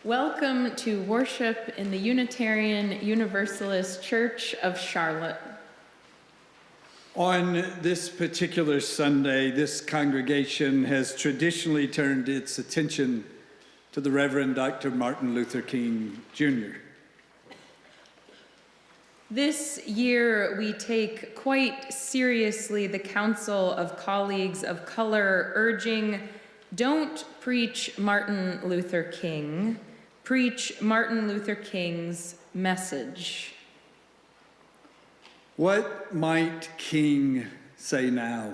Welcome to worship in the Unitarian Universalist Church of Charlotte. On this particular Sunday, this congregation has traditionally turned its attention to the Reverend Dr. Martin Luther King, Jr. This year, we take quite seriously the counsel of colleagues of color urging, don't preach Martin Luther King, preach Martin Luther King's message. What might King say now?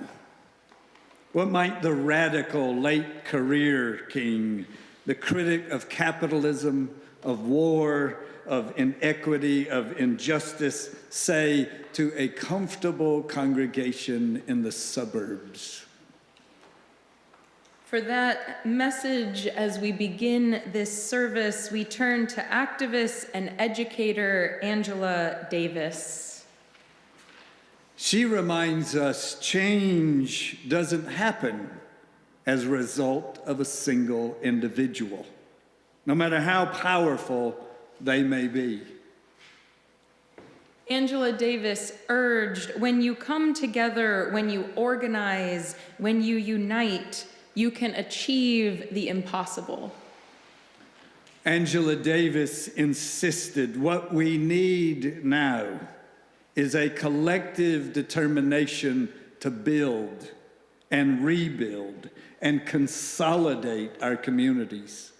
What might the radical late career King, the critic of capitalism, of war, of inequity, of injustice, say to a comfortable congregation in the suburbs? For that message, as we begin this service, we turn to activist and educator Angela Davis. She reminds us change doesn't happen as a result of a single individual, no matter how powerful they may be. Angela Davis urged, when you come together, when you organize, when you unite, you can achieve the impossible. Angela Davis insisted what we need now is a collective determination to build and rebuild and consolidate our communities.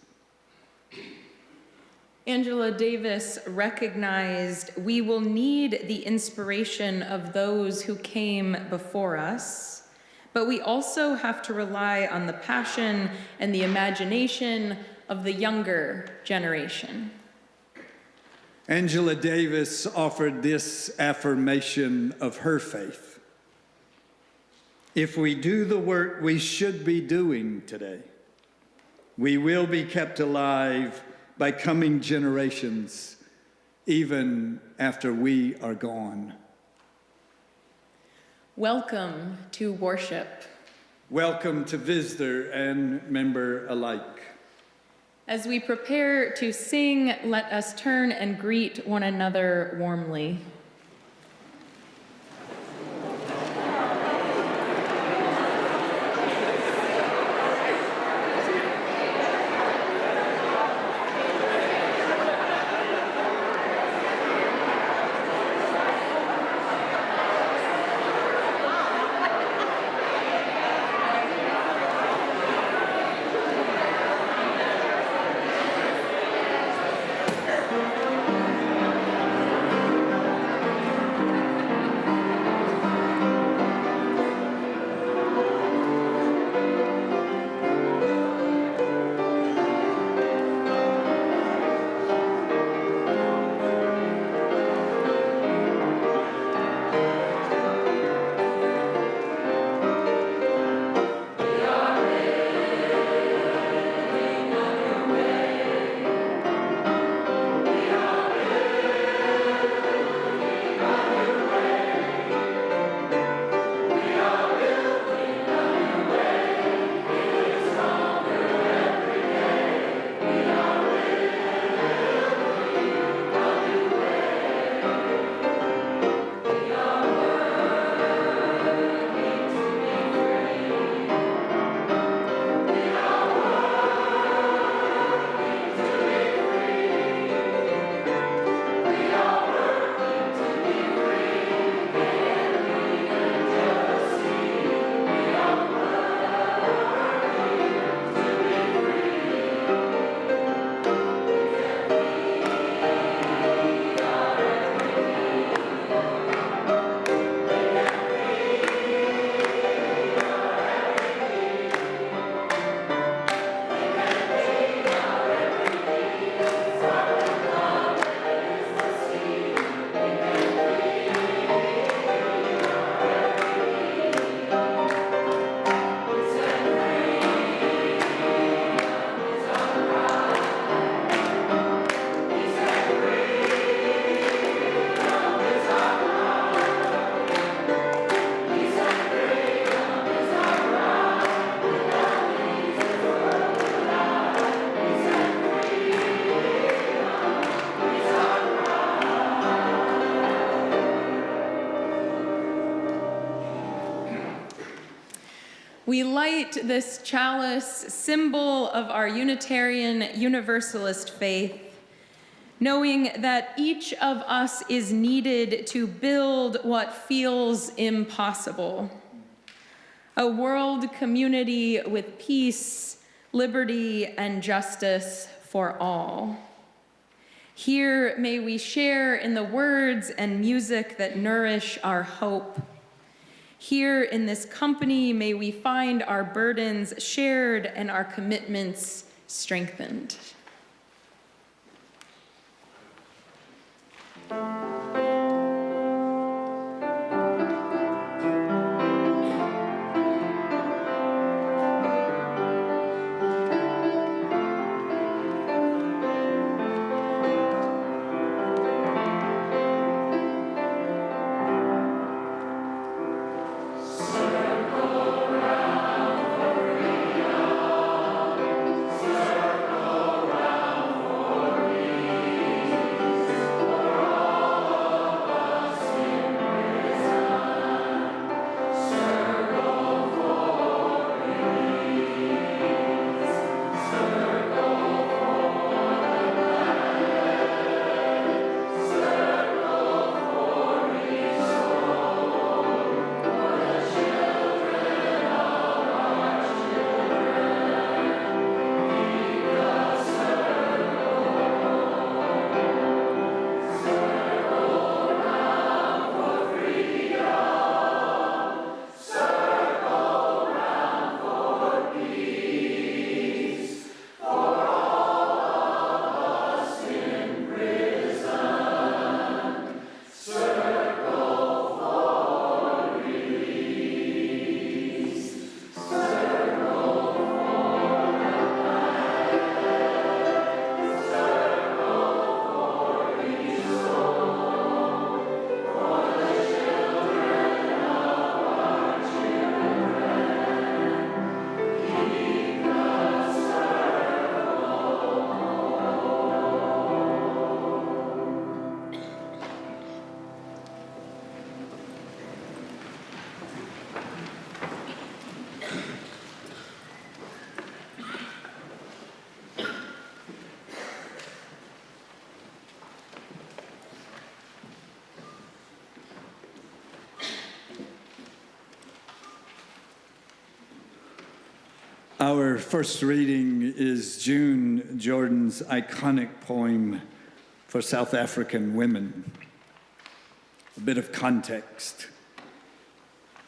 Angela Davis recognized we will need the inspiration of those who came before us, but we also have to rely on the passion and the imagination of the younger generation. Angela Davis offered this affirmation of her faith. If we do the work we should be doing today, we will be kept alive by coming generations, even after we are gone. Welcome to worship. Welcome to visitor and member alike. As we prepare to sing, let us turn and greet one another warmly. We light this chalice, symbol of our Unitarian Universalist faith, knowing that each of us is needed to build what feels impossible. A world community with peace, liberty, and justice for all. Here may we share in the words and music that nourish our hope. Here in this company may we find our burdens shared and our commitments strengthened. Our first reading is June Jordan's iconic poem for South African women. A bit of context.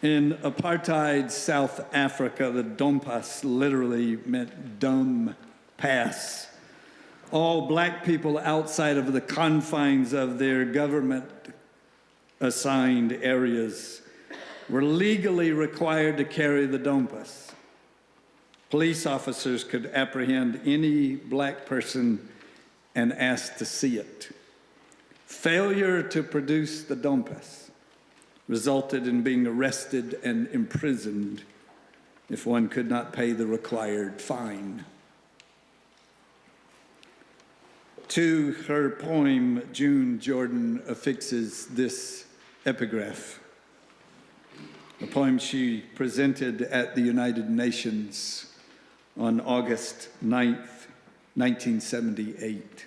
In apartheid South Africa, the Dompas literally meant dumb pass. All black people outside of the confines of their government-assigned areas were legally required to carry the Dompas. Police officers could apprehend any black person and ask to see it. Failure to produce the Dompas resulted in being arrested and imprisoned if one could not pay the required fine. To her poem, June Jordan affixes this epigraph, a poem she presented at the United Nations on August 9th, 1978.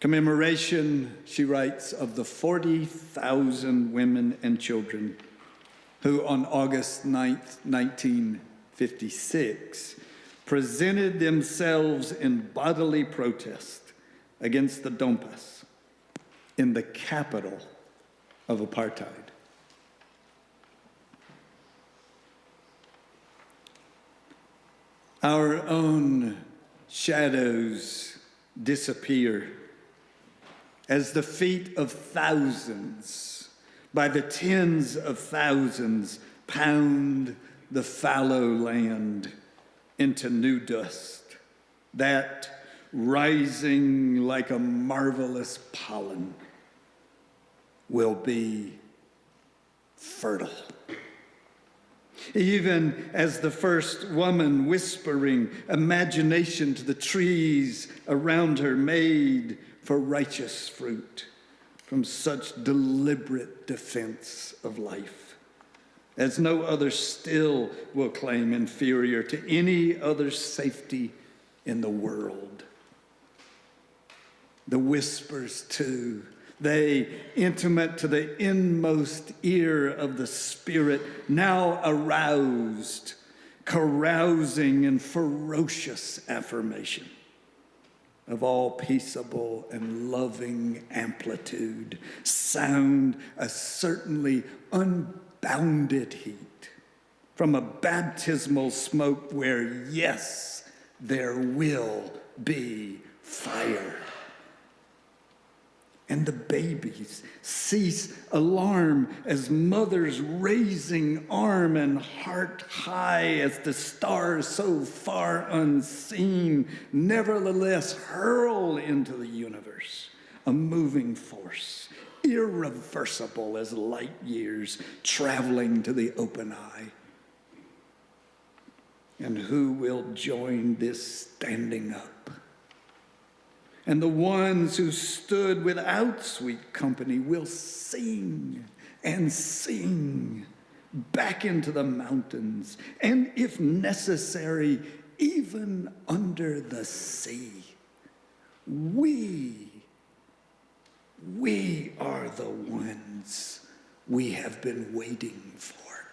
Commemoration, she writes, of the 40,000 women and children who on August 9th, 1956, presented themselves in bodily protest against the Dompas in the capital of apartheid. Our own shadows disappear as the feet of thousands, by the tens of thousands, pound the fallow land into new dust, that, rising like a marvelous pollen, will be fertile. Even as the first woman whispering imagination to the trees around her made for righteous fruit from such deliberate defense of life. as no other still will claim inferior to any other safety in the world. The whispers, too, they, intimate to the inmost ear of the Spirit, now aroused, carousing in ferocious affirmation of all peaceable and loving amplitude, sound a certainly unbounded heat from a baptismal smoke where, yes, there will be fire. And the babies cease alarm as mothers raising arm and heart high as the stars so far unseen nevertheless hurl into the universe a moving force, irreversible as light years traveling to the open eye. And who will join this standing up? And the ones who stood without sweet company will sing and sing back into the mountains, and if necessary, even under the sea. We are the ones we have been waiting for.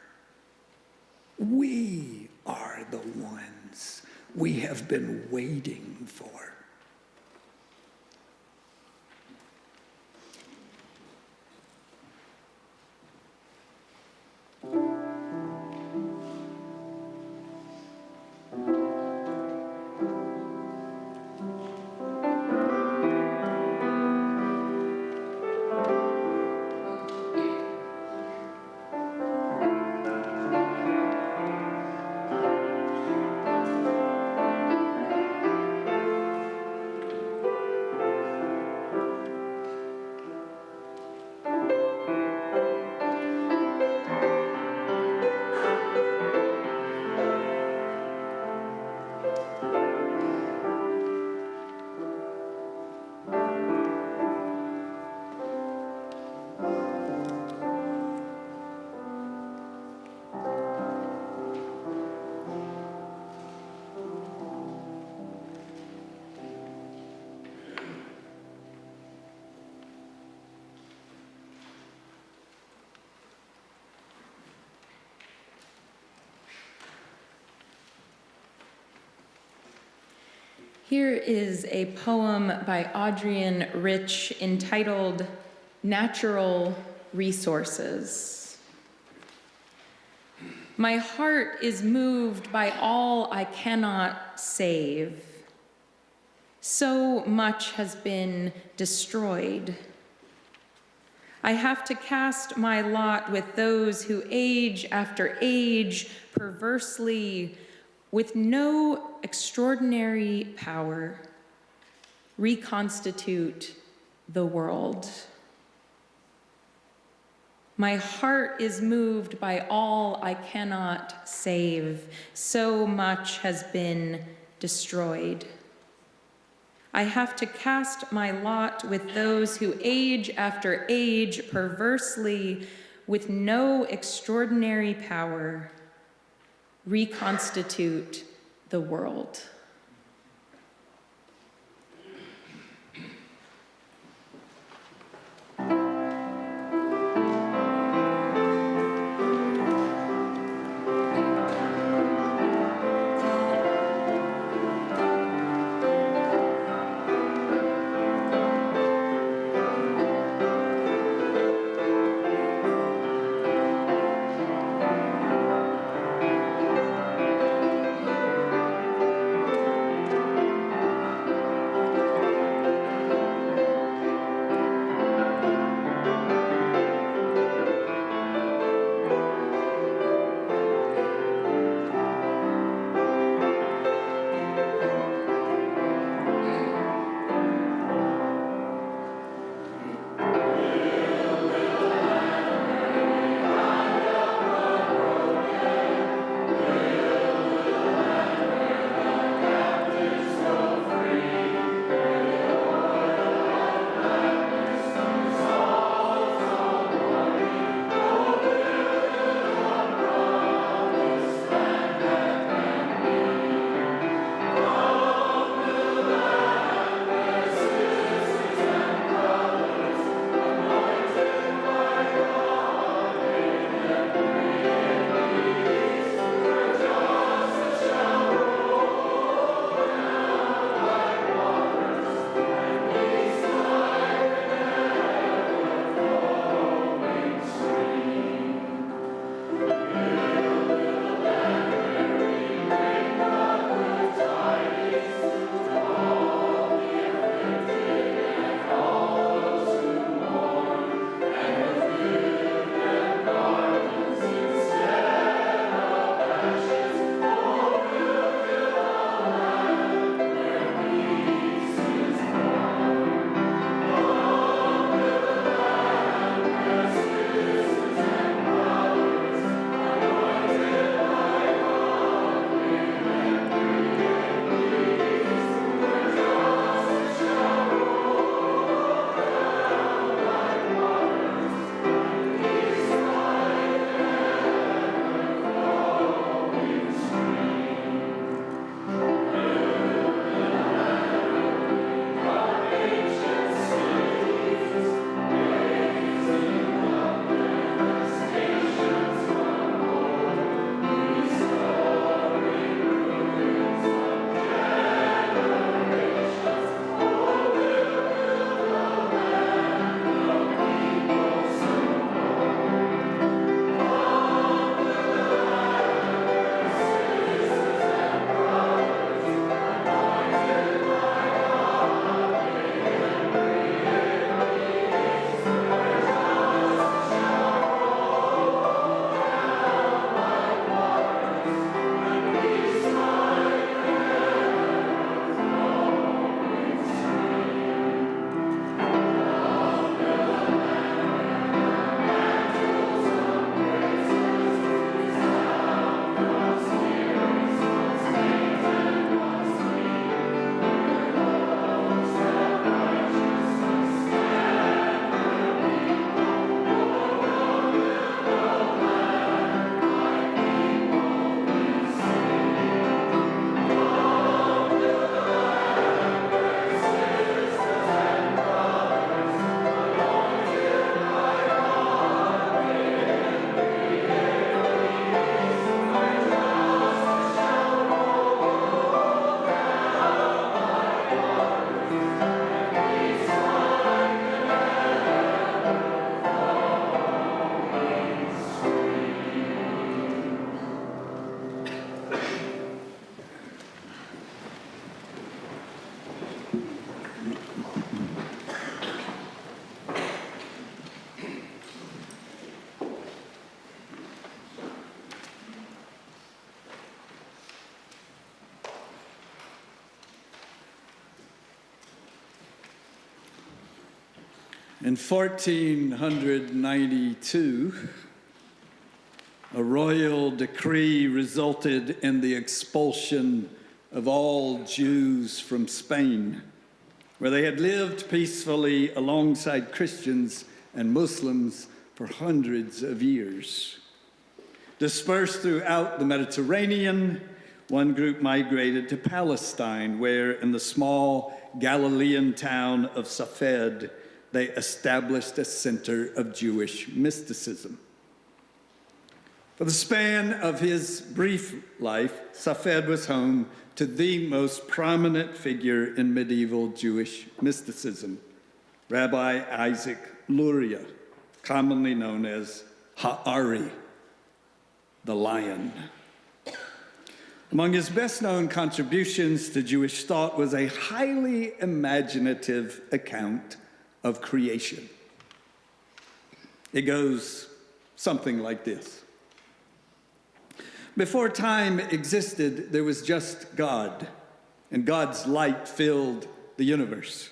We are the ones we have been waiting for. Here is a poem by Adrienne Rich entitled Natural Resources. My heart is moved by all I cannot save. So much has been destroyed. I have to cast my lot with those who age after age perversely, with no extraordinary power, reconstitute the world. My heart is moved by all I cannot save. So much has been destroyed. I have to cast my lot with those who age after age perversely, with no extraordinary power, reconstitute the world. In 1492, a royal decree resulted in the expulsion of all Jews from Spain, where they had lived peacefully alongside Christians and Muslims for hundreds of years. Dispersed throughout the Mediterranean, one group migrated to Palestine, where in the small Galilean town of Safed, they established a center of Jewish mysticism. For the span of his brief life, Safed was home to the most prominent figure in medieval Jewish mysticism, Rabbi Isaac Luria, commonly known as Ha'ari, the lion. Among his best-known contributions to Jewish thought was a highly imaginative account of creation. It goes something like this. Before time existed, there was just God, and God's light filled the universe.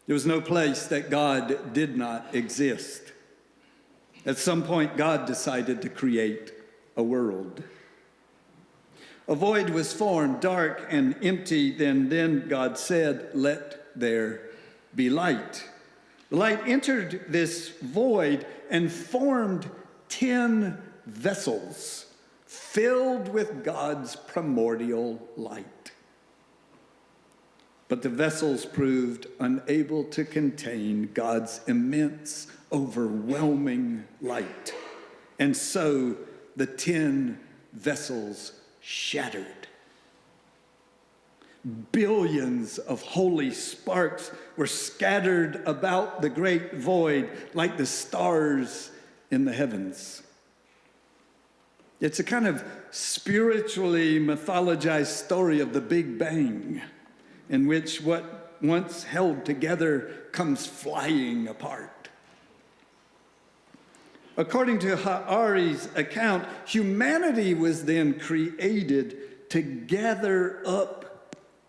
There was no place that God did not exist. At some point, God decided to create a world. A void was formed, dark and empty. Then God said, "Let there be light." The light entered this void and formed 10 vessels filled with God's primordial light. But the vessels proved unable to contain God's immense, overwhelming light. And so the 10 vessels shattered. Billions of holy sparks were scattered about the great void like the stars in the heavens. It's a kind of spiritually mythologized story of the Big Bang, in which what once held together comes flying apart. According to Ha'ari's account, humanity was then created to gather up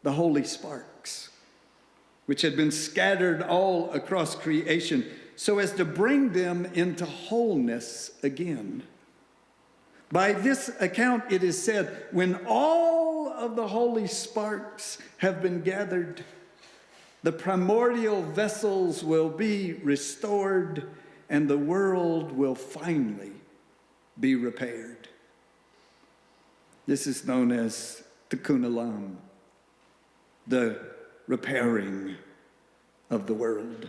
the holy sparks, which had been scattered all across creation, so as to bring them into wholeness again. By this account, it is said, when all of the holy sparks have been gathered, the primordial vessels will be restored, and the world will finally be repaired. This is known as Tikkun Olam, the repairing of the world.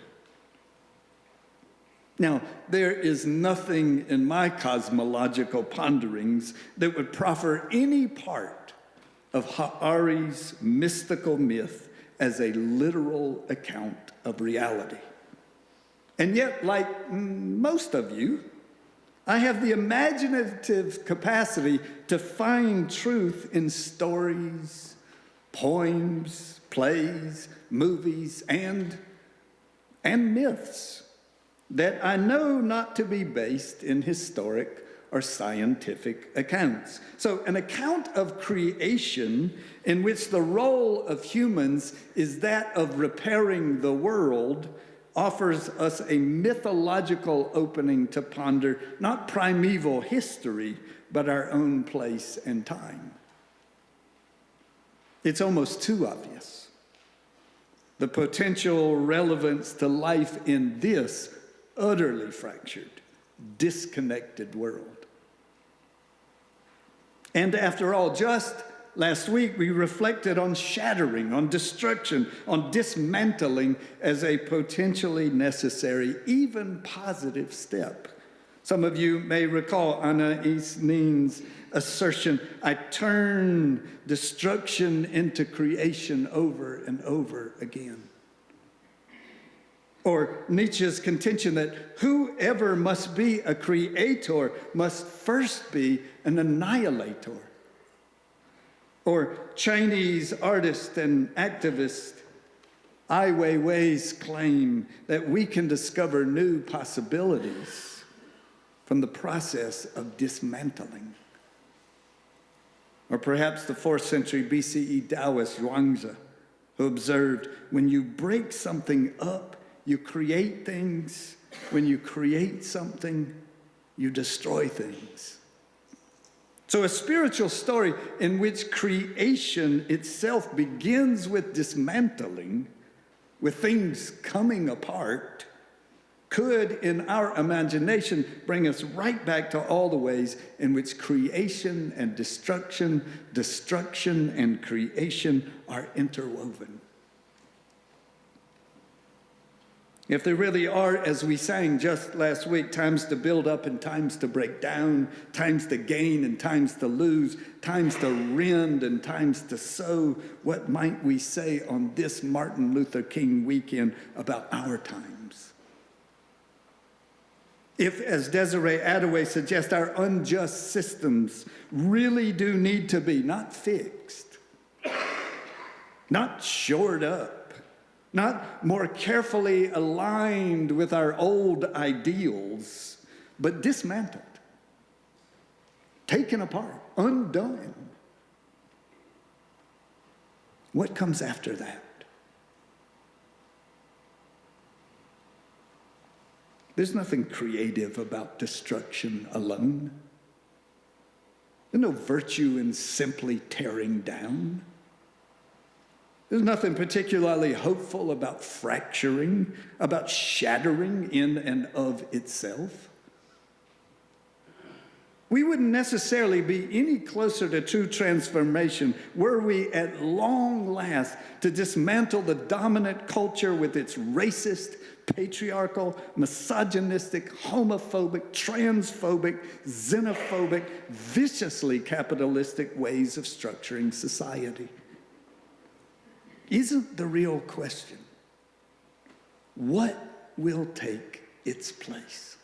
Now, there is nothing in my cosmological ponderings that would proffer any part of Ha'ari's mystical myth as a literal account of reality. And yet, like most of you, I have the imaginative capacity to find truth in stories, poems, plays, movies, and myths that I know not to be based in historic or scientific accounts. So an account of creation in which the role of humans is that of repairing the world offers us a mythological opening to ponder not primeval history, but our own place and time. It's almost too obvious. The potential relevance to life in this utterly fractured, disconnected world. And after all, just last week we reflected on shattering, on destruction, on dismantling as a potentially necessary, even positive step. Some of you may recall Anna Isnin's assertion, "I turn destruction into creation over and over again." Or Nietzsche's contention that whoever must be a creator must first be an annihilator. Or Chinese artist and activist Ai Weiwei's claim that we can discover new possibilities from the process of dismantling. Or perhaps the 4th century BCE Taoist Zhuangzi, who observed, when you break something up, you create things. When you create something, you destroy things. So a spiritual story in which creation itself begins with dismantling, with things coming apart, could, in our imagination, bring us right back to all the ways in which creation and destruction and creation are interwoven. If there really are, as we sang just last week, times to build up and times to break down, times to gain and times to lose, times to rend and times to sow, what might we say on this Martin Luther King weekend about our times? If, as Desiree Adaway suggests, our unjust systems really do need to be not fixed, not shored up, not more carefully aligned with our old ideals, but dismantled, taken apart, undone, what comes after that? There's nothing creative about destruction alone. There's no virtue in simply tearing down. There's nothing particularly hopeful about fracturing, about shattering in and of itself. We wouldn't necessarily be any closer to true transformation were we at long last to dismantle the dominant culture with its racist, patriarchal, misogynistic, homophobic, transphobic, xenophobic, viciously capitalistic ways of structuring society. Isn't the real question, what will take its place?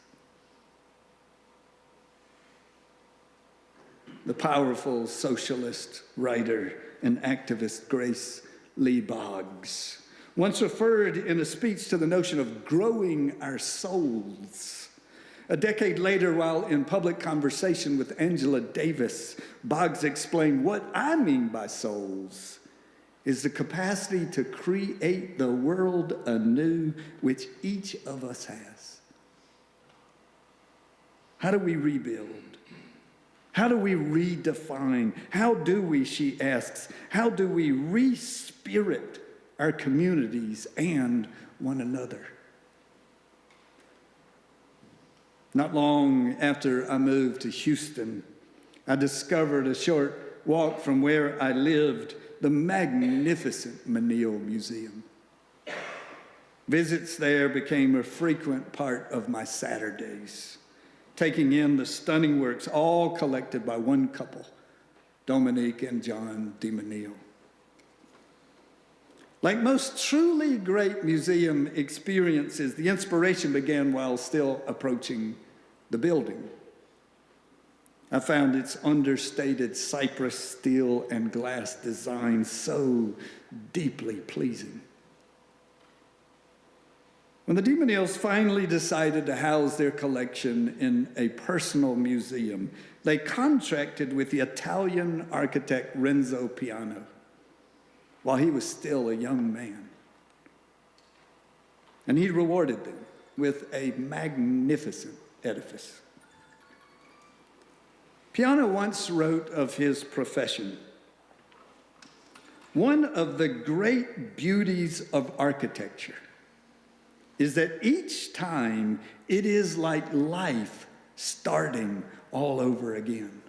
The powerful socialist writer and activist Grace Lee Boggs once referred in a speech to the notion of growing our souls. A decade later, while in public conversation with Angela Davis, Boggs explained, "What I mean by souls is the capacity to create the world anew, which each of us has." How do we rebuild? How do we redefine? How do we, she asks, how do we re-spirit our communities and one another? Not long after I moved to Houston, I discovered a short walk from where I lived the magnificent Menil Museum. Visits there became a frequent part of my Saturdays, taking in the stunning works all collected by one couple, Dominique and John de Menil. Like most truly great museum experiences, the inspiration began while still approaching the building. I found its understated cypress, steel, and glass design so deeply pleasing. When the de Menils finally decided to house their collection in a personal museum, they contracted with the Italian architect Renzo Piano while he was still a young man. And he rewarded them with a magnificent edifice. Piano once wrote of his profession, "One of the great beauties of architecture is that each time it is like life starting all over again."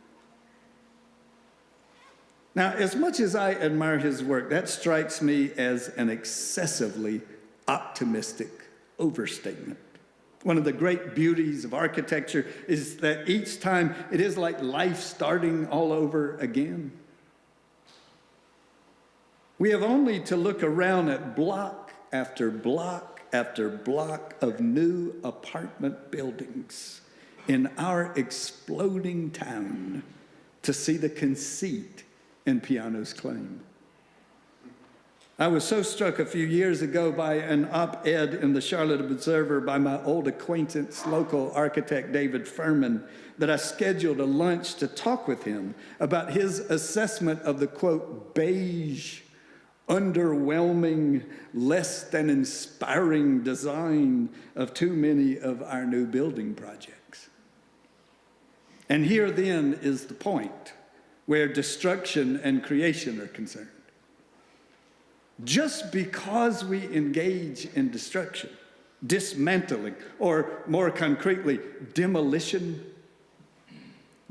Now, as much as I admire his work, that strikes me as an excessively optimistic overstatement. One of the great beauties of architecture is that each time it is like life starting all over again. We have only to look around at block after block after block of new apartment buildings in our exploding town to see the conceit in Piano's claim. I was so struck a few years ago by an op-ed in the Charlotte Observer by my old acquaintance, local architect David Furman, that I scheduled a lunch to talk with him about his assessment of the, quote, beige, underwhelming, less than inspiring design of too many of our new building projects. And here then is the point where destruction and creation are concerned. Just because we engage in destruction, dismantling, or more concretely, demolition,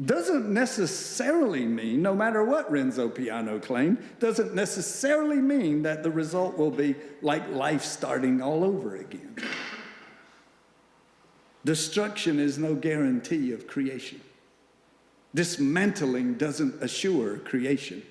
doesn't necessarily mean, no matter what Renzo Piano claimed, doesn't necessarily mean that the result will be like life starting all over again. Destruction is no guarantee of creation. Dismantling doesn't assure creation.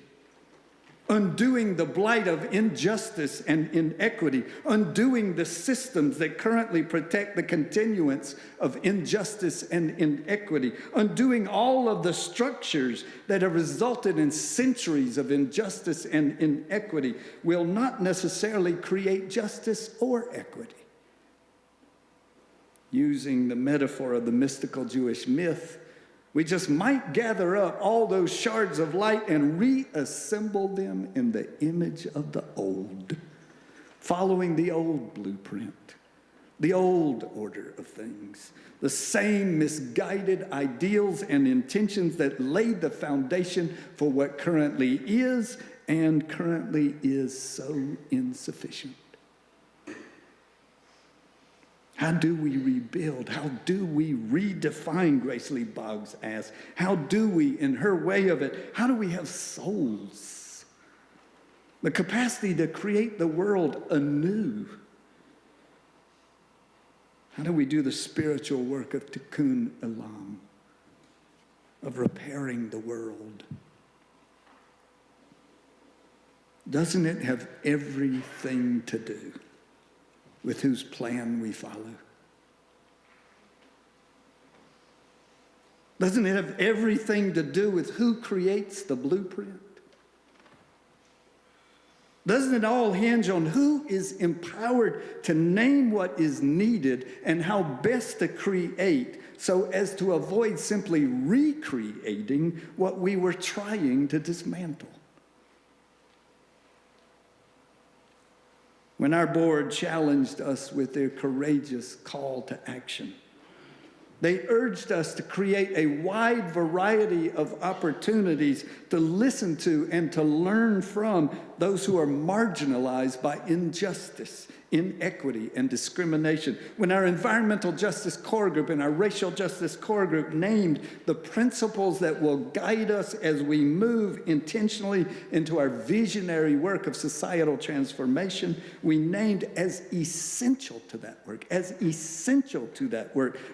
Undoing the blight of injustice and inequity, undoing the systems that currently protect the continuance of injustice and inequity, undoing all of the structures that have resulted in centuries of injustice and inequity will not necessarily create justice or equity. Using the metaphor of the mystical Jewish myth, we just might gather up all those shards of light and reassemble them in the image of the old, following the old blueprint, the old order of things, the same misguided ideals and intentions that laid the foundation for what currently is and currently is so insufficient. How do we rebuild? How do we redefine, Grace Lee Boggs asks? How do we, in her way of it, how do we have souls? The capacity to create the world anew. How do we do the spiritual work of tikkun olam, of repairing the world? Doesn't it have everything to do with whose plan we follow? Doesn't it have everything to do with who creates the blueprint? Doesn't it all hinge on who is empowered to name what is needed and how best to create so as to avoid simply recreating what we were trying to dismantle? When our board challenged us with their courageous call to action, they urged us to create a wide variety of opportunities to listen to and to learn from those who are marginalized by injustice, inequity, and discrimination. When our environmental justice core group and our racial justice core group named the principles that will guide us as we move intentionally into our visionary work of societal transformation, we named as essential to that work,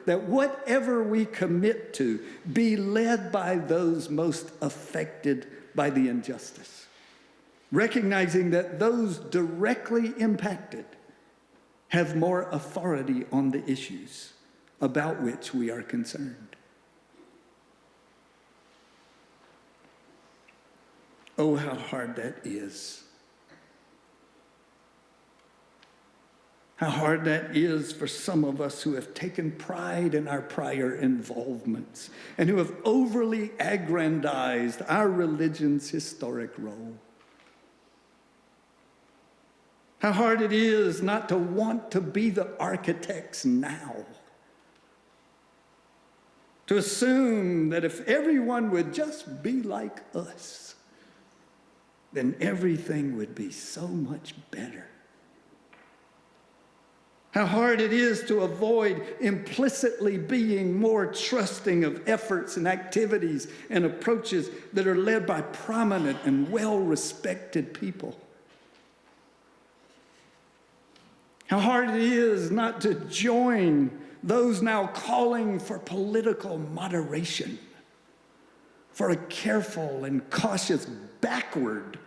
that whatever we commit to be led by those most affected by the injustice, recognizing that those directly impacted have more authority on the issues about which we are concerned. Oh, how hard that is. How hard that is for some of us who have taken pride in our prior involvements and who have overly aggrandized our religion's historic role. How hard it is not to want to be the architects now. To assume that if everyone would just be like us, then everything would be so much better. How hard it is to avoid implicitly being more trusting of efforts and activities and approaches that are led by prominent and well-respected people. How hard it is not to join those now calling for political moderation, for a careful and cautious backward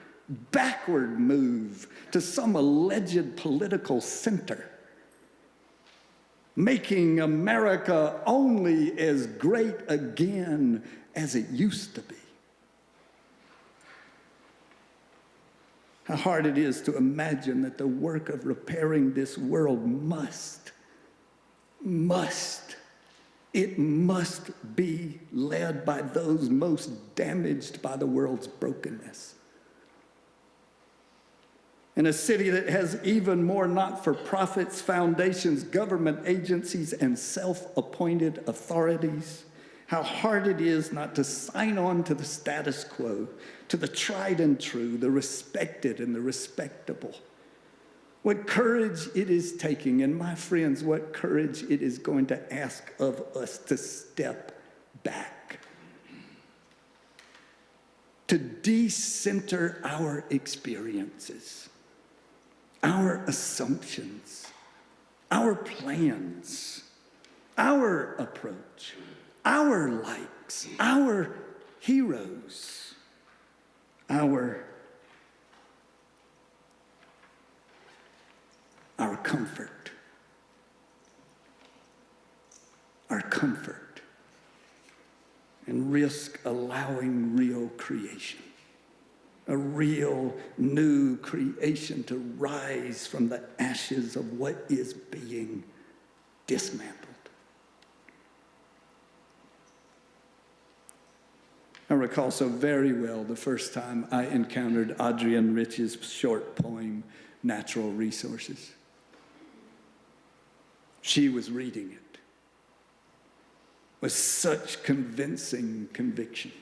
move to some alleged political center, making America only as great again as it used to be. How hard it is to imagine that the work of repairing this world must be led by those most damaged by the world's brokenness. in a city that has even more not-for-profits, foundations, government agencies, and self-appointed authorities, how hard it is not to sign on to the status quo, to the tried and true, the respected and the respectable. What courage it is taking, and my friends, what courage it is going to ask of us to step back, to decenter our experiences, our assumptions, our plans, our approach, our likes, our heroes, our comfort, and risk allowing real creation, a real new creation to rise from the ashes of what is being dismantled. I recall so very well the first time I encountered Adrienne Rich's short poem, Natural Resources. She was reading it with such convincing conviction.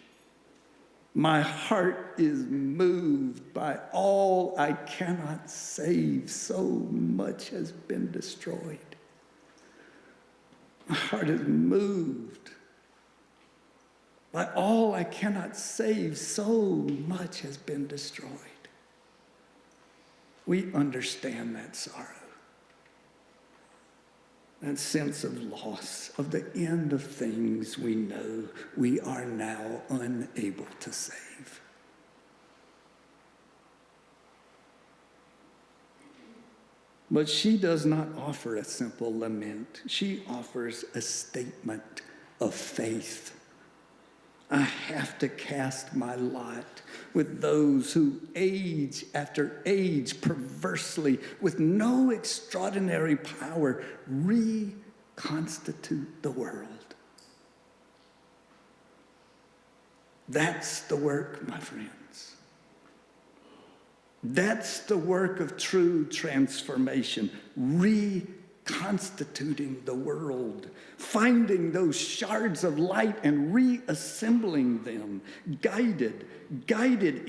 My heart is moved by all I cannot save. So much has been destroyed. My heart is moved by all I cannot save. So much has been destroyed. We understand that sorrow, that sense of loss, of the end of things we know we are now unable to save. But she does not offer a simple lament. She offers a statement of faith. I have to cast my lot with those who age after age perversely, with no extraordinary power, reconstitute the world. That's the work, my friends. That's the work of true transformation, reconstituting the world, finding those shards of light and reassembling them, guided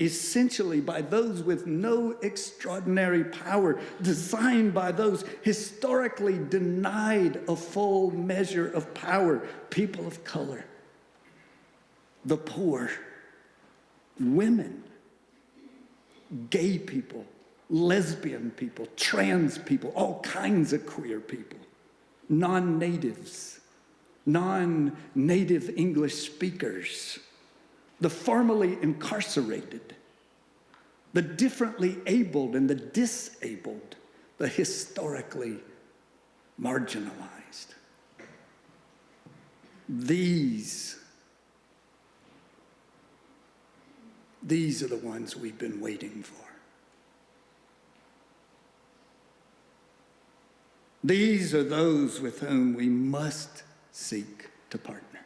essentially by those with no extraordinary power, designed by those historically denied a full measure of power, people of color, the poor, women, gay people, lesbian people, trans people, all kinds of queer people, non-natives, non-native English speakers, the formerly incarcerated, the differently abled and the disabled, the historically marginalized. These are the ones we've been waiting for. These are those with whom we must seek to partner.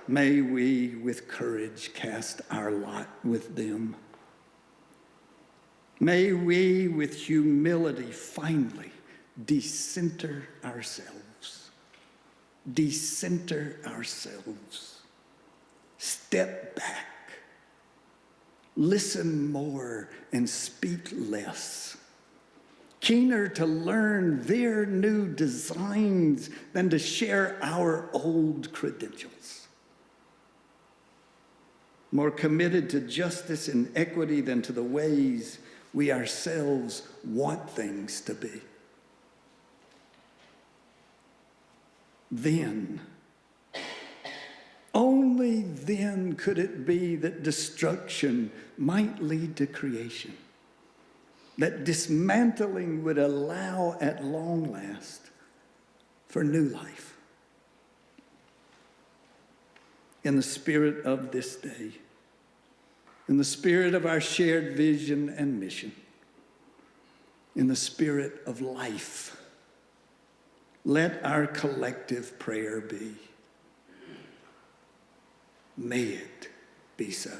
May we, with courage, cast our lot with them. May we, with humility, finally decenter ourselves. Decenter ourselves. Step back. Listen more and speak less. Keener to learn their new designs than to share our old credentials. More committed to justice and equity than to the ways we ourselves want things to be. Then, only then could it be that destruction might lead to creation, that dismantling would allow at long last for new life. In the spirit of this day, in the spirit of our shared vision and mission, in the spirit of life, let our collective prayer be, may it be so.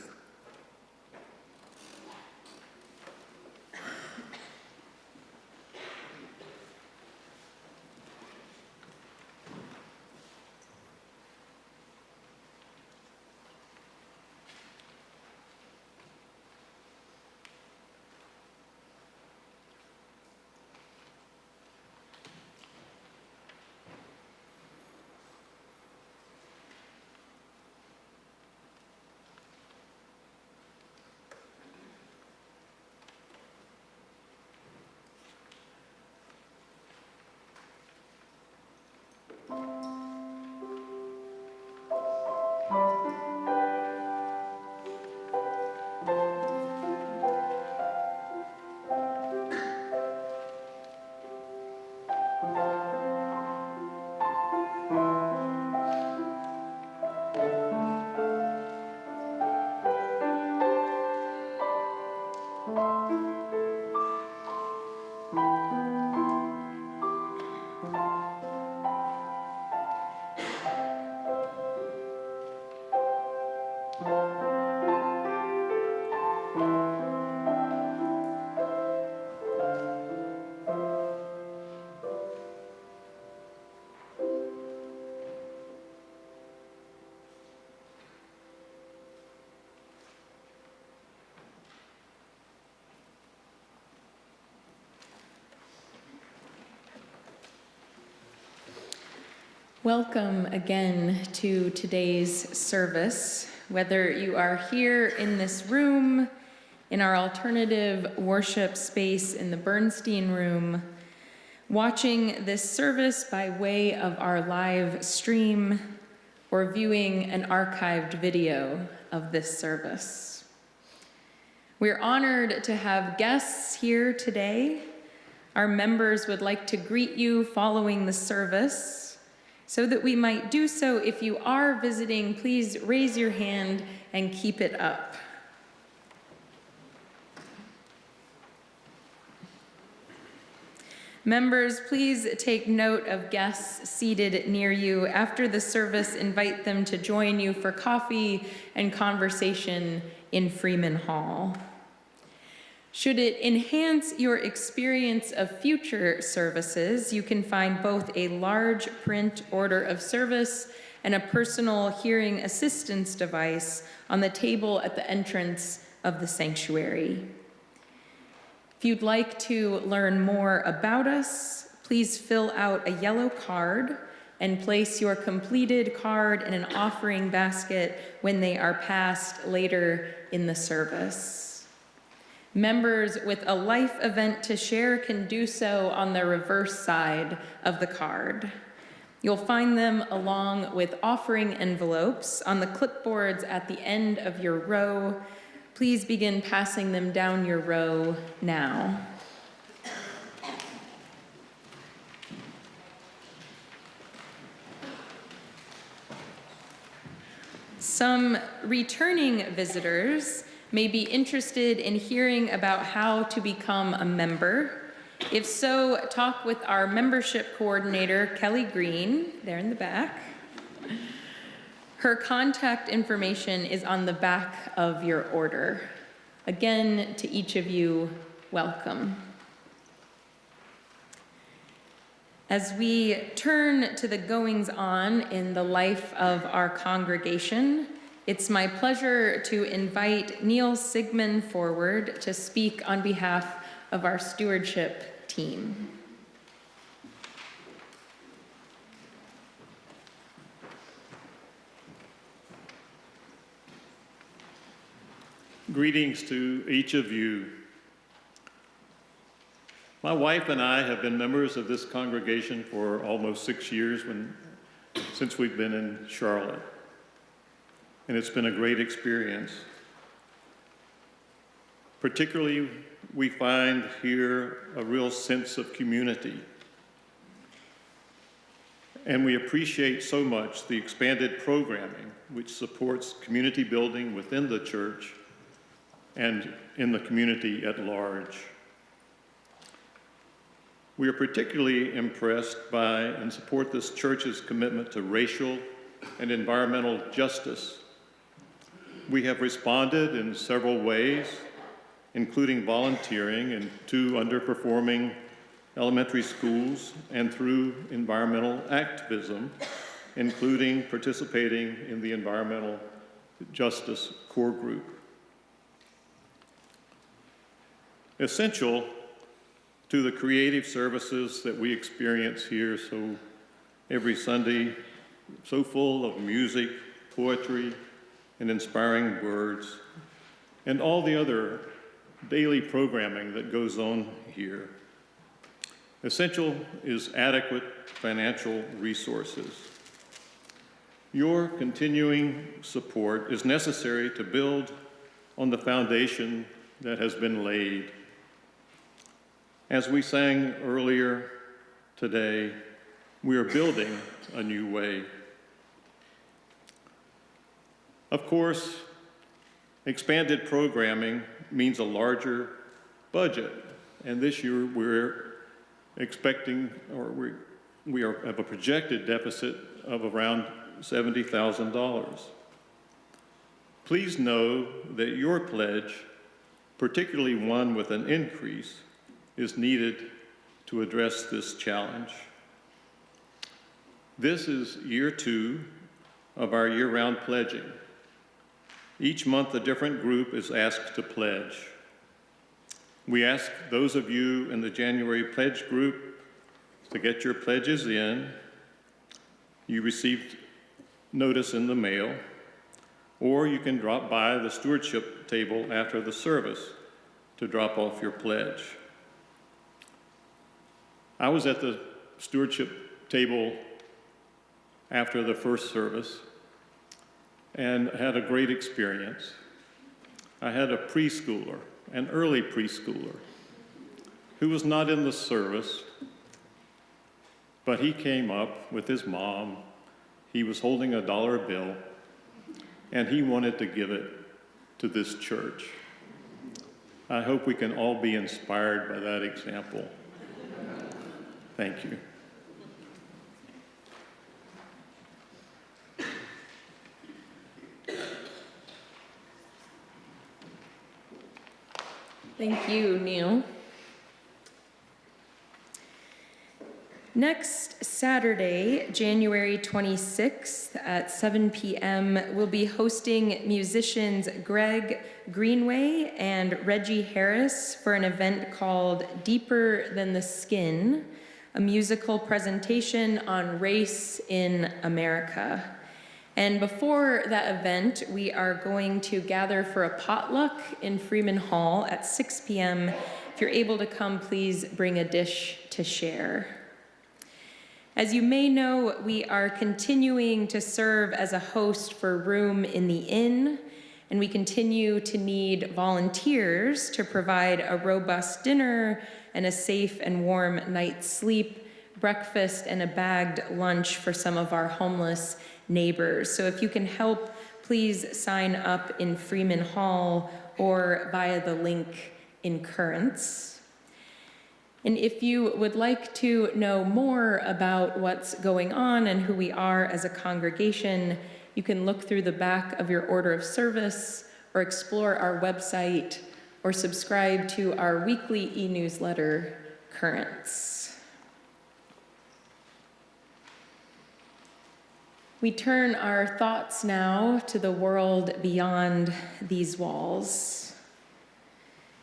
Welcome again to today's service, whether you are here in this room, in our alternative worship space in the Bernstein Room, watching this service by way of our live stream, or viewing an archived video of this service. We're honored to have guests here today. Our members would like to greet you following the service. So that we might do so, if you are visiting, please raise your hand and keep it up. Members, please take note of guests seated near you. After the service, invite them to join you for coffee and conversation in Freeman Hall. Should it enhance your experience of future services, you can find both a large print order of service and a personal hearing assistance device on the table at the entrance of the sanctuary. If you'd like to learn more about us, please fill out a yellow card and place your completed card in an offering basket when they are passed later in the service. Members with a life event to share can do so on the reverse side of the card. You'll find them along with offering envelopes on the clipboards at the end of your row. Please begin passing them down your row now. Some returning visitors may be interested in hearing about how to become a member. If so, talk with our membership coordinator, Kelly Green, there in the back. Her contact information is on the back of your order. Again, to each of you, welcome. As we turn to the goings-on in the life of our congregation, it's my pleasure to invite Neil Sigmund forward to speak on behalf of our stewardship team. Greetings to each of you. My wife and I have been members of this congregation for almost 6 years since we've been in Charlotte. And it's been a great experience. Particularly, we find here a real sense of community. And we appreciate so much the expanded programming which supports community building within the church and in the community at large. We are particularly impressed by and support this church's commitment to racial and environmental justice. We have responded in several ways, including volunteering in 2 underperforming elementary schools and through environmental activism, including participating in the Environmental Justice Core Group. Essential to the creative services that we experience here every Sunday, so full of music, poetry, and inspiring words, and all the other daily programming that goes on here. Essential is adequate financial resources. Your continuing support is necessary to build on the foundation that has been laid. As we sang earlier today, we are building a new way. Of course, expanded programming means a larger budget. And this year we're expecting, have a projected deficit of around $70,000. Please know that your pledge, particularly one with an increase, is needed to address this challenge. This is year 2 of our year-round pledging. Each month, a different group is asked to pledge. We ask those of you in the January pledge group to get your pledges in. You received notice in the mail, or you can drop by the stewardship table after the service to drop off your pledge. I was at the stewardship table after the first service and had a great experience. I had a preschooler, an early preschooler, who was not in the service, but he came up with his mom. He was holding a dollar bill, and he wanted to give it to this church. I hope we can all be inspired by that example. Thank you. Thank you, Neil. Next Saturday, January 26th at 7 p.m., we'll be hosting musicians Greg Greenway and Reggie Harris for an event called Deeper Than the Skin, a musical presentation on race in America. And before that event, we are going to gather for a potluck in Freeman Hall at 6 p.m. If you're able to come, please bring a dish to share. As you may know, we are continuing to serve as a host for Room in the Inn, and we continue to need volunteers to provide a robust dinner and a safe and warm night's sleep, breakfast, and a bagged lunch for some of our homeless neighbors. So if you can help, please sign up in Freeman Hall or via the link in Currents. And if you would like to know more about what's going on and who we are as a congregation, you can look through the back of your order of service or explore our website or subscribe to our weekly e-newsletter, Currents. We turn our thoughts now to the world beyond these walls,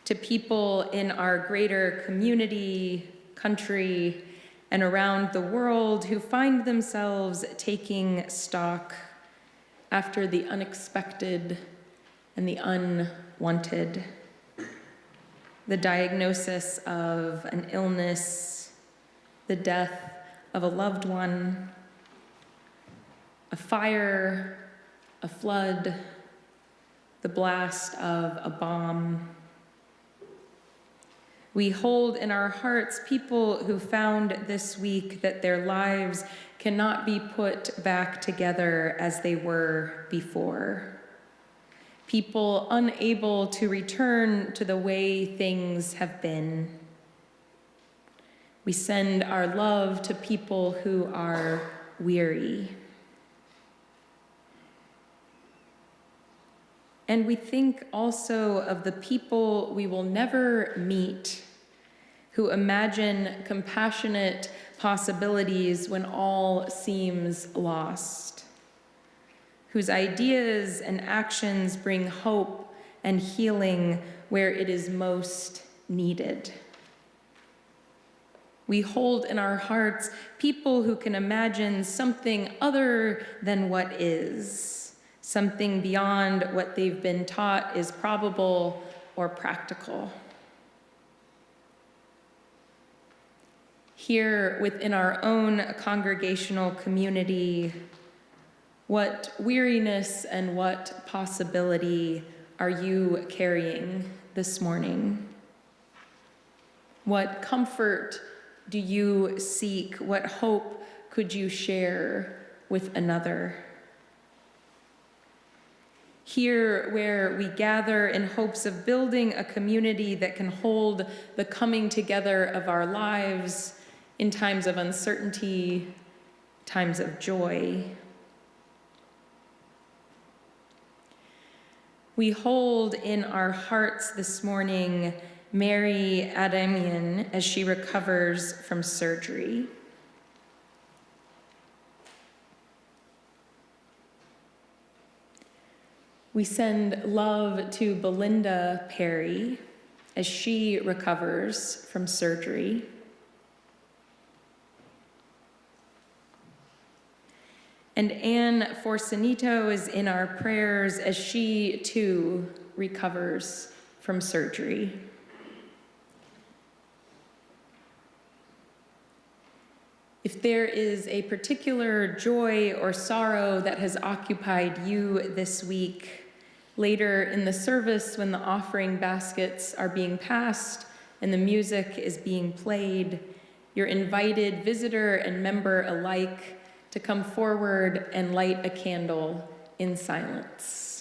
to people in our greater community, country, and around the world who find themselves taking stock after the unexpected and the unwanted. The diagnosis of an illness, the death of a loved one, a fire, a flood, the blast of a bomb. We hold in our hearts people who found this week that their lives cannot be put back together as they were before. People unable to return to the way things have been. We send our love to people who are weary. And we think also of the people we will never meet, who imagine compassionate possibilities when all seems lost, whose ideas and actions bring hope and healing where it is most needed. We hold in our hearts people who can imagine something other than what is, something beyond what they've been taught is probable or practical. Here within our own congregational community, what weariness and what possibility are you carrying this morning? What comfort do you seek? What hope could you share with another? here where we gather in hopes of building a community that can hold the coming together of our lives in times of uncertainty, times of joy. We hold in our hearts this morning Mary Adamian as she recovers from surgery. We send love to Belinda Perry as she recovers from surgery. And Anne Forcenito is in our prayers as she, too, recovers from surgery. If there is a particular joy or sorrow that has occupied you this week, later in the service when the offering baskets are being passed and the music is being played, you're invited, visitor and member alike, to come forward and light a candle in silence.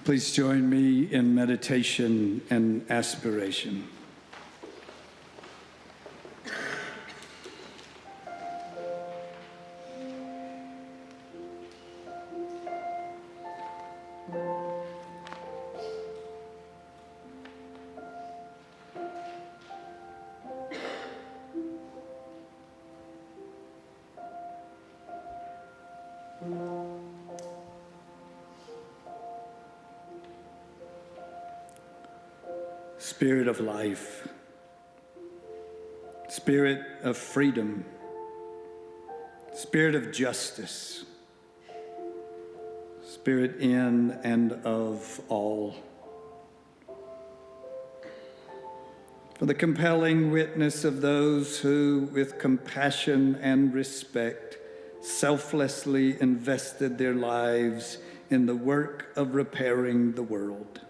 Please join me in meditation and aspiration. Spirit of life, Spirit of freedom, Spirit of justice, Spirit in and of all. For the compelling witness of those who, with compassion and respect, selflessly invested their lives in the work of repairing the world.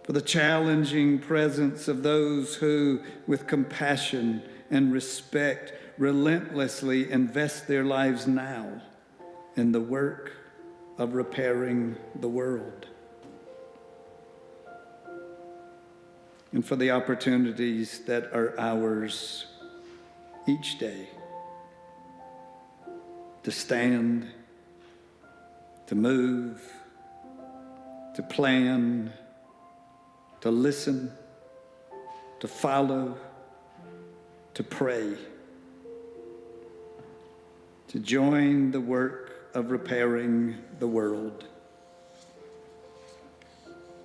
For the challenging presence of those who, with compassion and respect, relentlessly invest their lives now in the work of repairing the world. And for the opportunities that are ours each day to stand, to move, to plan, to listen, to follow, to pray, to join the work of repairing the world.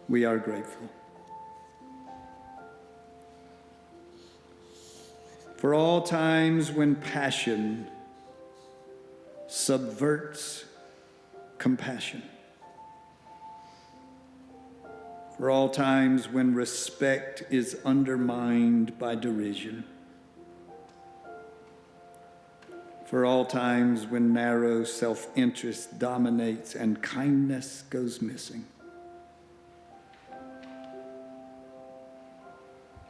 We are grateful. For all times when passion subverts compassion. For all times when respect is undermined by derision. For all times when narrow self-interest dominates and kindness goes missing.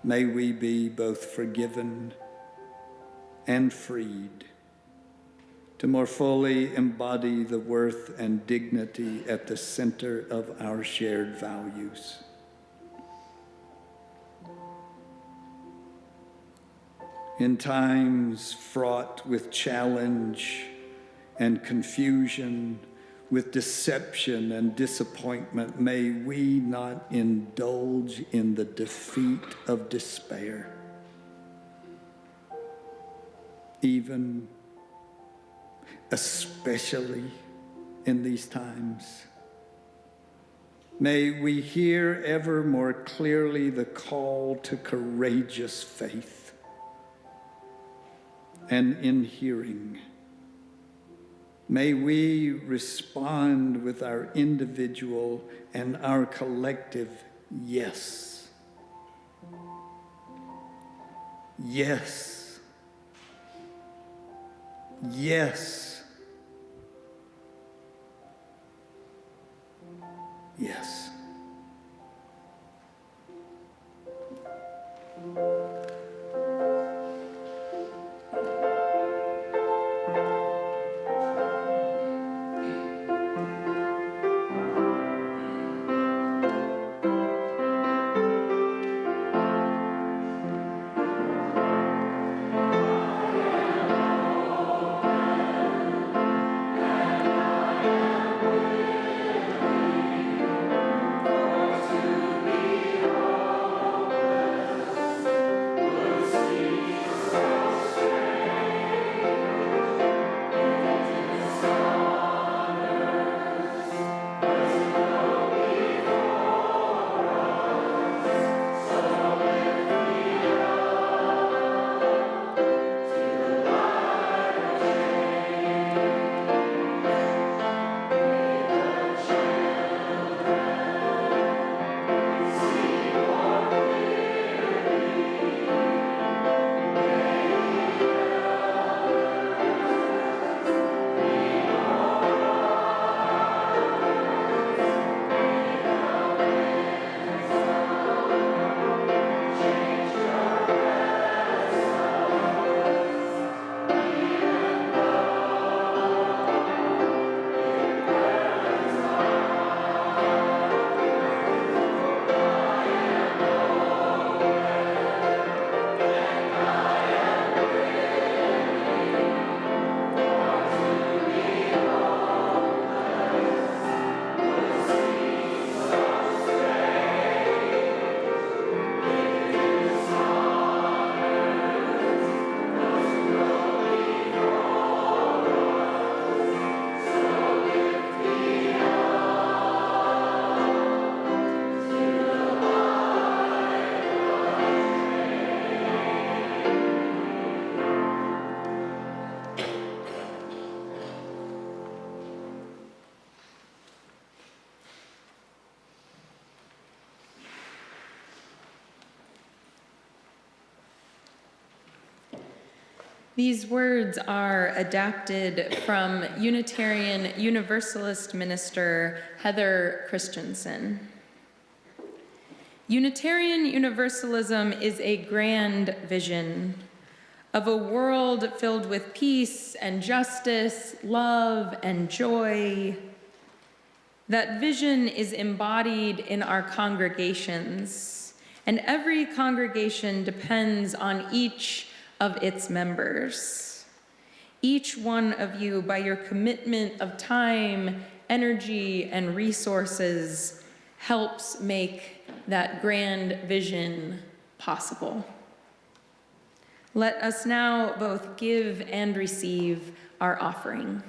May we be both forgiven and freed to more fully embody the worth and dignity at the center of our shared values. In times fraught with challenge and confusion, with deception and disappointment, may we not indulge in the defeat of despair, especially in these times. May we hear ever more clearly the call to courageous faith, and in hearing, may we respond with our individual and our collective yes. Yes. Yes. Yes. These words are adapted from Unitarian Universalist minister Heather Christensen. Unitarian Universalism is a grand vision of a world filled with peace and justice, love and joy. That vision is embodied in our congregations, and every congregation depends on each of its members. Each one of you, by your commitment of time, energy, and resources, helps make that grand vision possible. Let us now both give and receive our offering.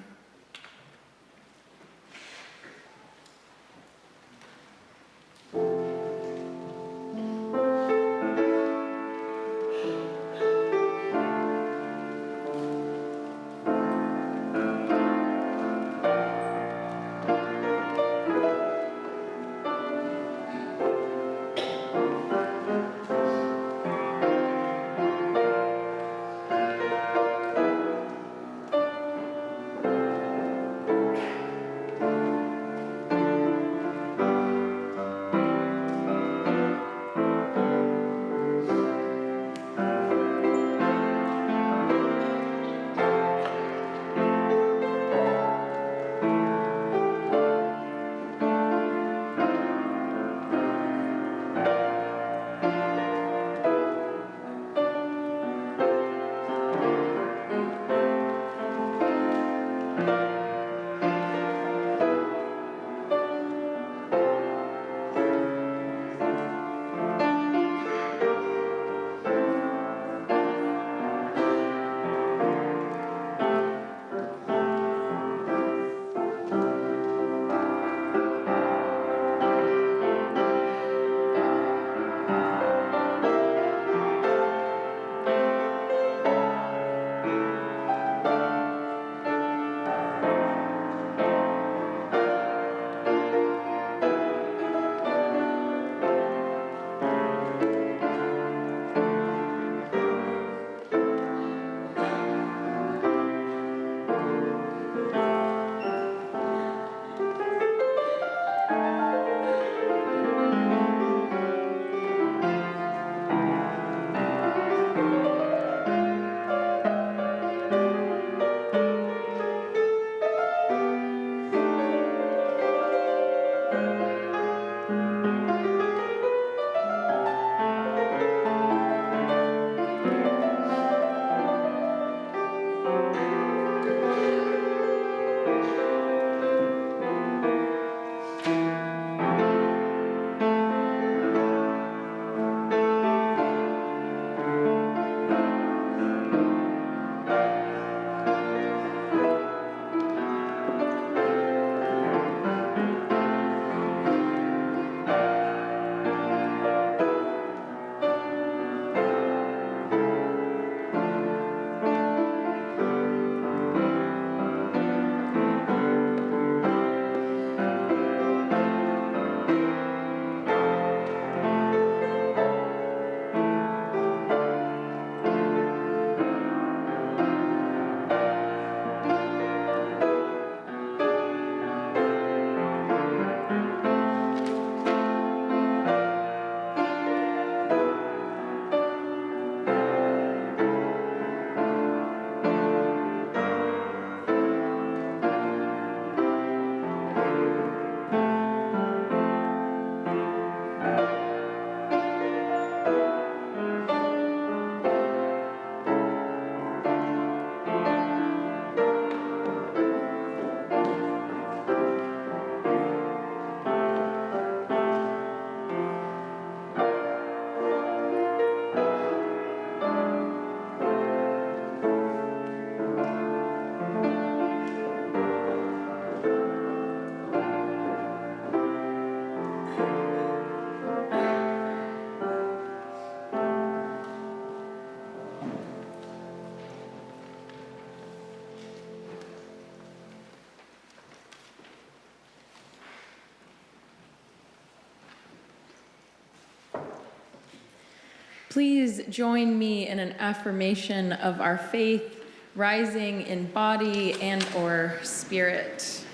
Please join me in an affirmation of our faith rising in body and or spirit.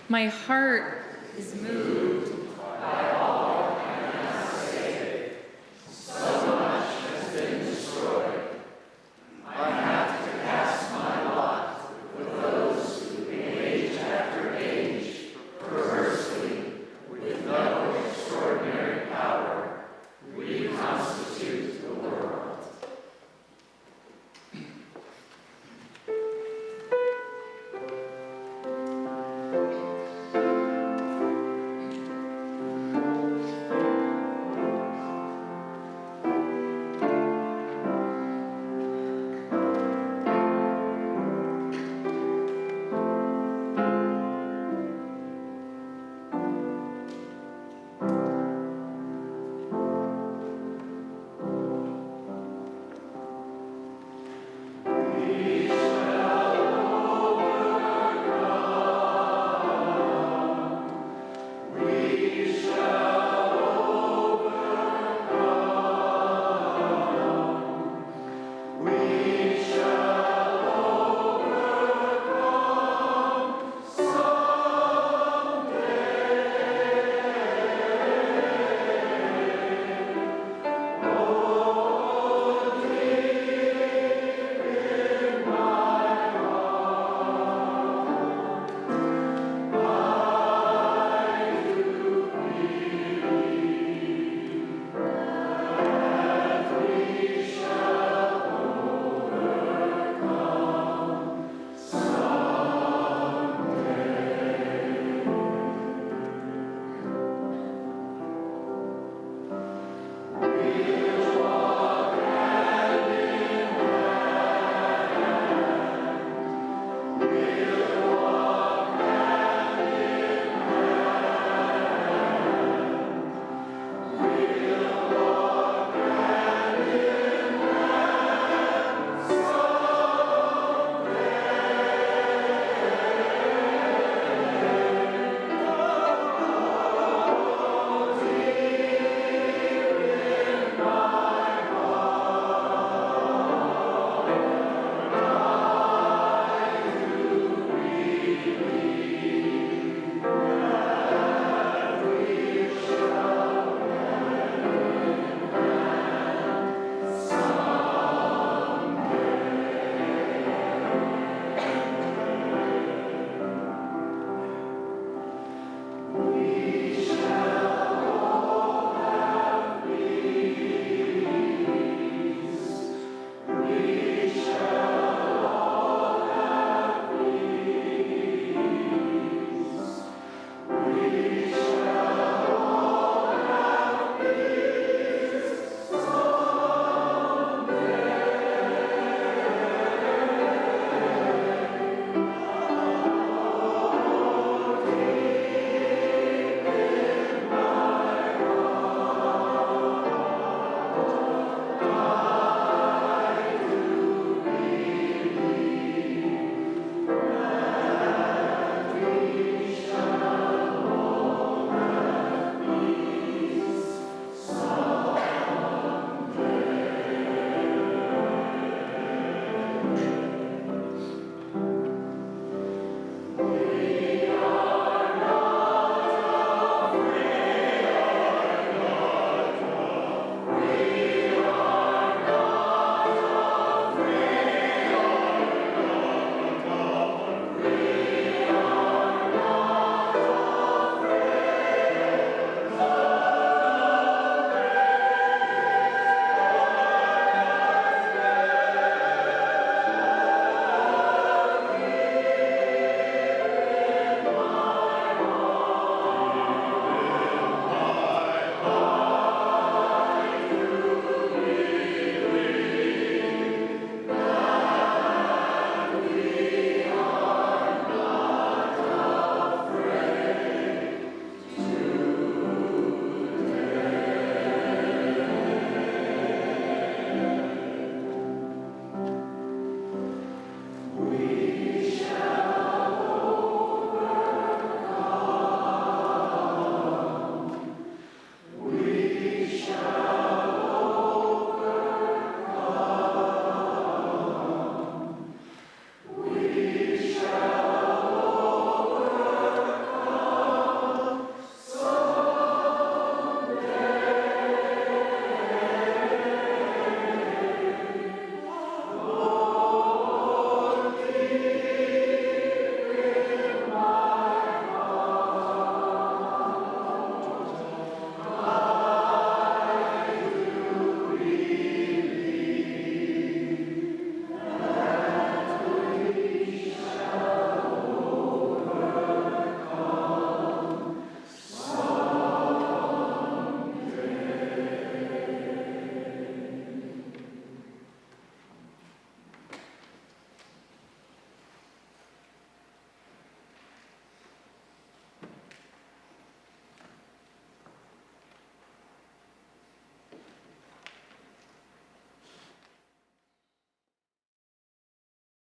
My heart is moved by